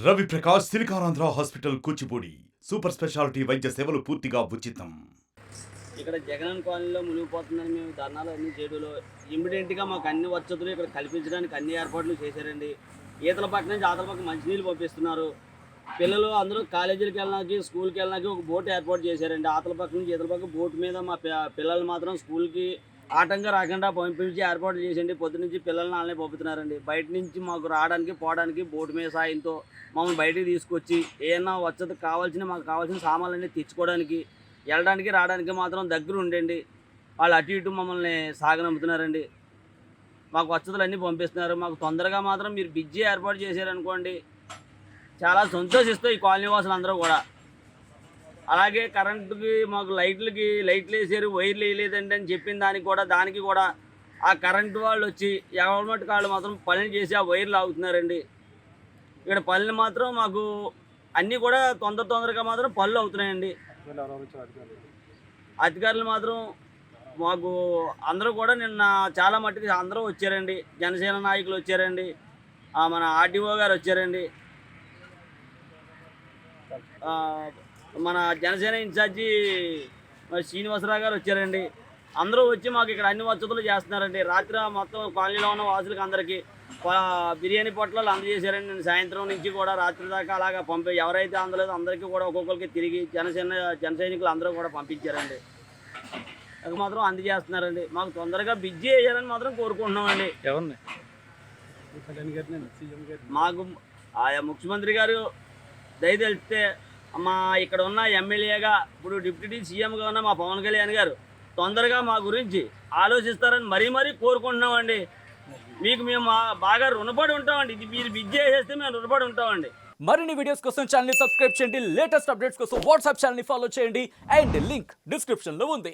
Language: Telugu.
Ravi Prakash Siliconandhra hospital Kuchipudi super speciality వైద్య సేవలు పూర్తిగా ఉచితం. ఇక్కడ జగనన్న కాలనీలో మునిగిపోతుందని మేము ధర్నాలు అన్ని చేయడంలో ఇమ్మీడియట్గా మాకు అన్ని వసతులు ఇక్కడ కల్పించడానికి అన్ని ఏర్పాట్లు చేశారండి. ఈతల పక్క నుంచి ఆతల పక్క మంచినీళ్ళు పంపిస్తున్నారు. పిల్లలు అందరూ కాలేజీలకు వెళ్ళడానికి స్కూల్కి వెళ్ళడానికి ఒక బోట్ ఏర్పాటు చేశారండి. ఆతల పక్క నుంచి ఈతల పక్క బోట్ మీద మా పిల్లలు మాత్రం స్కూల్కి ఆటంగా రాకుండా పంపించి ఏర్పాట్లు చేసండి. పొద్దు నుంచి పిల్లల్ని వాళ్ళనే పంపుతున్నారండి. బయట నుంచి మాకు రావడానికి పోవడానికి బోటు మీద సాయంతో మమ్మల్ని బయటికి తీసుకొచ్చి ఏమన్నా వసతి మాకు కావాల్సిన సామాన్లన్నీ తెచ్చుకోవడానికి వెళ్ళడానికి రావడానికి మాత్రం దగ్గర ఉండండి. వాళ్ళు అటు ఇటు మమ్మల్ని సాగనంపుతున్నారండి. మాకు వసతులు అన్నీ పంపిస్తున్నారు. మాకు తొందరగా మాత్రం మీరు బ్రిడ్జి ఏర్పాటు చేశారనుకోండి చాలా సంతోషిస్తాం ఈ కాలనీ వాసులు అందరూ కూడా. అలాగే కరెంటుకి మాకు లైట్లు వేసారు, వైర్లు వేయలేదండి అని చెప్పిన దానికి కూడా ఆ కరెంటు వాళ్ళు వచ్చి గవర్నమెంట్ వాళ్ళు మాత్రం పనులు చేసి ఆ వైర్లు ఆగుతున్నారండి. ఇక్కడ పనులు మాత్రం మాకు అన్నీ కూడా తొందరగా మాత్రం పనులు అవుతున్నాయండి. అధికారులు మాత్రం మాకు అందరూ కూడా నిన్న చాలా మట్టుకు అందరూ వచ్చారండి. జనసేన నాయకులు వచ్చారండి, మన ఆర్టీఓ గారు వచ్చారండి, మన జనసేన ఇన్ఛార్జి శ్రీనివాసరావు గారు వచ్చారండి. అందరూ వచ్చి మాకు ఇక్కడ అన్ని వసతులు చేస్తున్నారండి. రాత్రి మొత్తం కాలనీలో ఉన్న వాసులకి అందరికీ బిర్యానీ పొట్లాలు అందజేశారండి. నేను సాయంత్రం నుంచి కూడా రాత్రి దాకా అలాగా ఎవరైతే అందలేదో అందరికీ కూడా ఒక్కొక్కరికి తిరిగి జన సైనికులు అందరూ కూడా పంపించారండి. అది మాత్రం అందజేస్తున్నారండి. మాకు తొందరగా బిజీ అయ్యారని మాత్రం కోరుకుంటున్నామండి. ఎవరిని మాకు ఆయా ముఖ్యమంత్రి గారు దయతెలిస్తే మా ఇక్కడ ఉన్న ఎమ్మెల్యేగా ఇప్పుడు డిప్యూటీ సీఎంగా ఉన్న మా పవన్ కళ్యాణ్ గారు తొందరగా మా గురించి ఆలోచిస్తారని మరీ కోరుకుంటున్నామండి. మీకు మేము బాగా రుణపడి ఉంటామండి. ఇది మీరు బిజీ చేసేస్తే మేము రుణపడి ఉంటామండి. మరిన్ని వీడియోస్ కోసం ఛానల్ ని సబ్స్క్రైబ్ చేయండి. లేటెస్ట్ అప్డేట్స్ కోసం వాట్సాప్ ఛానల్ ని ఫాలో చేయండి. అండ్ లింక్ డిస్క్రిప్షన్ లో ఉంది.